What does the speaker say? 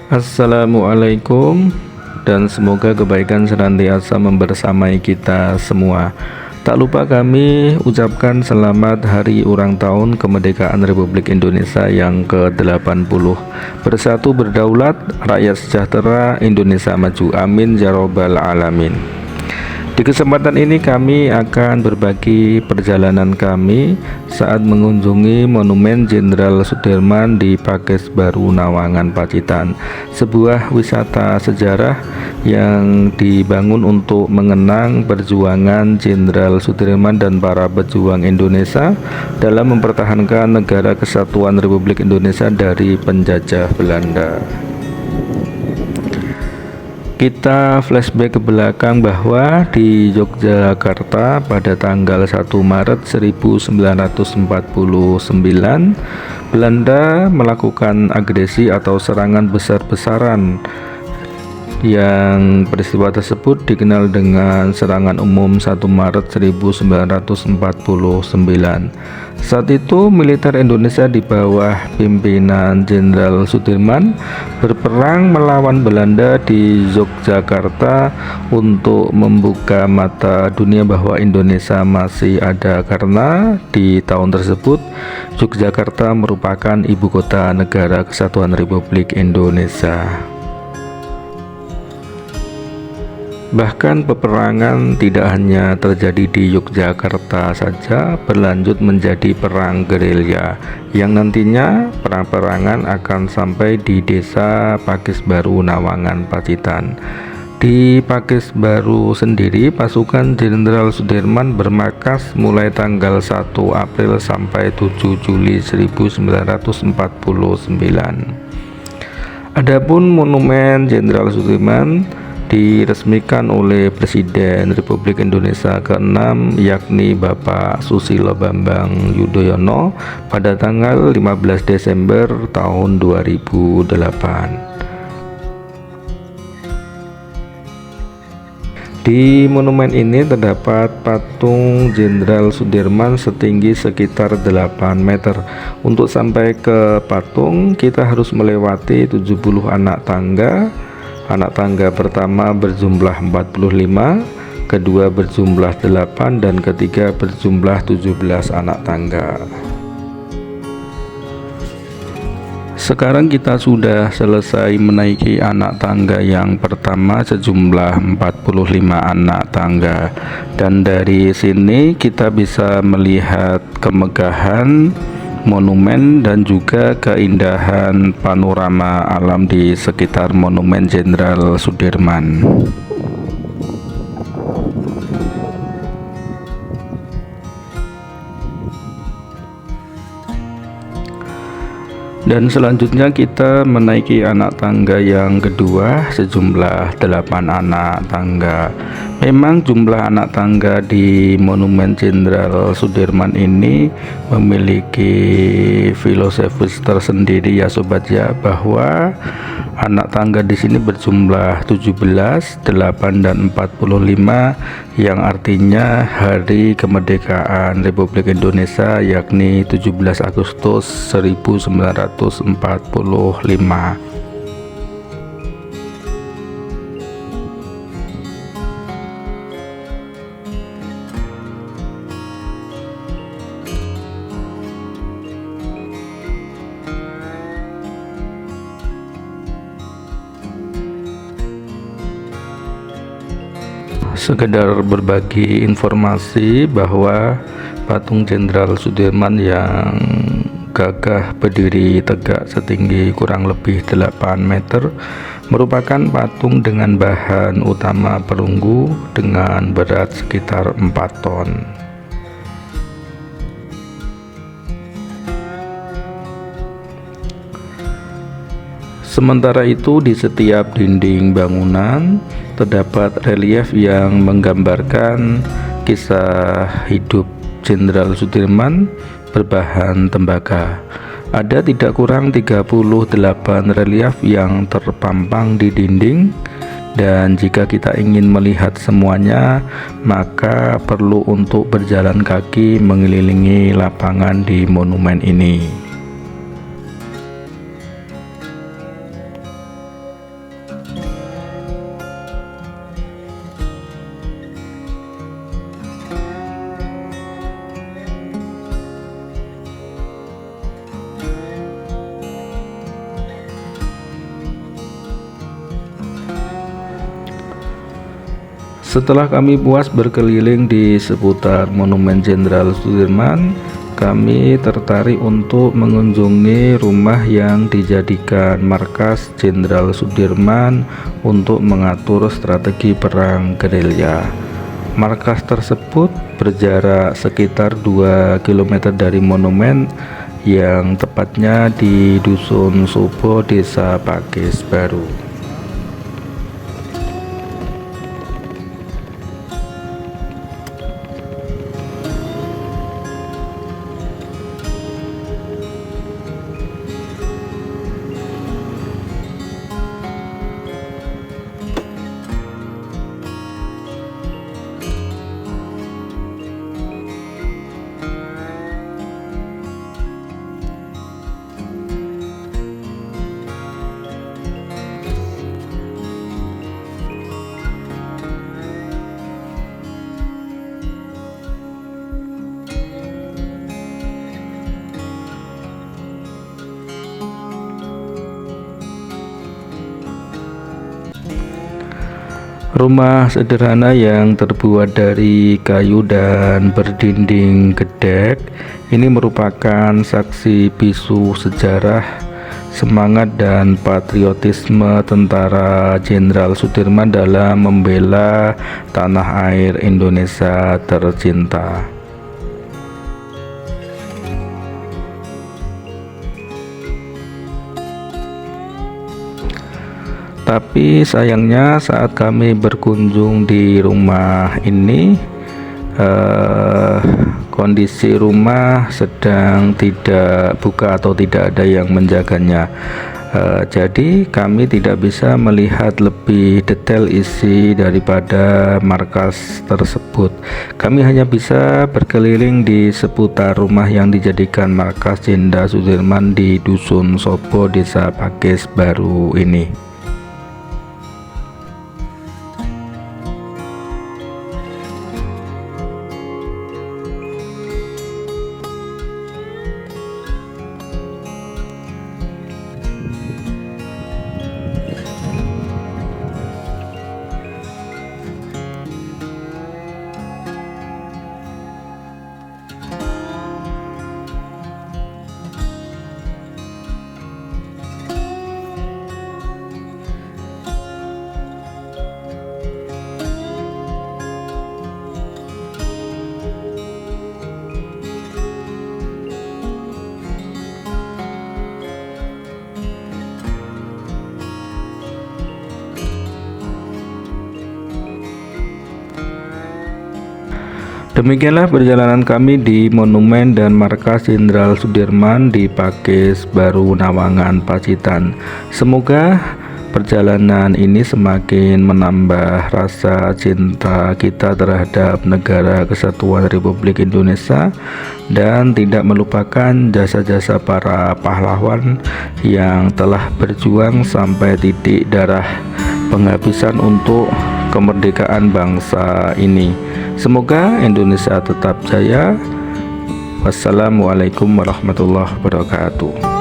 Assalamualaikum, dan semoga kebaikan senantiasa membersamai kita semua. Tak lupa kami ucapkan selamat hari ulang tahun kemerdekaan Republik Indonesia yang ke-80. Bersatu berdaulat, rakyat sejahtera, Indonesia maju. Amin ya robbal alamin. Di kesempatan ini kami akan berbagi perjalanan kami saat mengunjungi Monumen Jenderal Sudirman di Pakis Baru, Nawangan, Pacitan. Sebuah wisata sejarah yang dibangun untuk mengenang perjuangan Jenderal Sudirman dan para pejuang Indonesia dalam mempertahankan negara kesatuan Republik Indonesia dari penjajah Belanda. Kita flashback ke belakang bahwa di Yogyakarta pada tanggal 1 Maret 1949 Belanda melakukan agresi atau serangan besar-besaran, yang peristiwa tersebut dikenal dengan serangan umum 1 Maret 1949. Saat itu militer Indonesia di bawah pimpinan Jenderal Sudirman berperang melawan Belanda di Yogyakarta untuk membuka mata dunia bahwa Indonesia masih ada, karena di tahun tersebut Yogyakarta merupakan ibu kota negara kesatuan Republik Indonesia. Bahkan peperangan tidak hanya terjadi di Yogyakarta saja, berlanjut menjadi perang gerilya yang nantinya perang-perangan akan sampai di desa Pakis Baru, Nawangan, Pacitan. Di Pakis Baru sendiri, pasukan Jenderal Sudirman bermarkas mulai tanggal 1 April sampai 7 Juli 1949. Adapun Monumen Jenderal Sudirman diresmikan oleh Presiden Republik Indonesia ke-6, yakni Bapak Susilo Bambang Yudhoyono pada tanggal 15 Desember tahun 2008. Di monumen ini terdapat patung Jenderal Sudirman setinggi sekitar 8 meter. Untuk sampai ke patung, kita harus melewati 70 anak tangga. Anak tangga pertama berjumlah 45, kedua berjumlah 8, dan ketiga berjumlah 17 anak tangga. Sekarang kita sudah selesai menaiki anak tangga yang pertama sejumlah 45 anak tangga, dan dari sini kita bisa melihat kemegahan monumen dan juga keindahan panorama alam di sekitar Monumen Jenderal Sudirman. Dan selanjutnya kita menaiki anak tangga yang kedua sejumlah 8 anak tangga. Memang jumlah anak tangga di Monumen Jenderal Sudirman ini memiliki filosofis tersendiri ya sobat ya, bahwa anak tangga di sini berjumlah 17, 8, dan 45, yang artinya hari kemerdekaan Republik Indonesia, yakni 17 Agustus 1945. Sekedar berbagi informasi bahwa patung Jenderal Sudirman yang gagah berdiri tegak setinggi kurang lebih 8 meter merupakan patung dengan bahan utama perunggu dengan berat sekitar 4 ton. Sementara itu, di setiap dinding bangunan terdapat relief yang menggambarkan kisah hidup Jenderal Sudirman berbahan tembaga. Ada tidak kurang 38 relief yang terpampang di dinding, dan jika kita ingin melihat semuanya, maka perlu untuk berjalan kaki mengelilingi lapangan di monumen ini. Setelah kami puas berkeliling di seputar Monumen Jenderal Sudirman, kami tertarik untuk mengunjungi rumah yang dijadikan markas Jenderal Sudirman untuk mengatur strategi perang gerilya. Markas tersebut berjarak sekitar 2 km dari monumen, yang tepatnya di Dusun Sobo, Desa Pakis Baru. Rumah sederhana yang terbuat dari kayu dan berdinding gedek ini merupakan saksi bisu sejarah, semangat dan patriotisme Tentara Jenderal Sudirman dalam membela tanah air Indonesia tercinta. Tapi sayangnya saat kami berkunjung di rumah ini, kondisi rumah sedang tidak buka atau tidak ada yang menjaganya. Jadi kami tidak bisa melihat lebih detail isi daripada markas tersebut. Kami hanya bisa berkeliling di seputar rumah yang dijadikan markas Jenderal Sudirman di Dusun Sobo, Desa Pakis Baru ini. Demikianlah perjalanan kami di Monumen dan Markas Jenderal Sudirman di Pakis Baru, Nawangan, Pacitan. Semoga perjalanan ini semakin menambah rasa cinta kita terhadap Negara Kesatuan Republik Indonesia dan tidak melupakan jasa-jasa para pahlawan yang telah berjuang sampai titik darah penghabisan untuk kemerdekaan bangsa ini. Semoga Indonesia tetap jaya. Wassalamualaikum warahmatullahi wabarakatuh.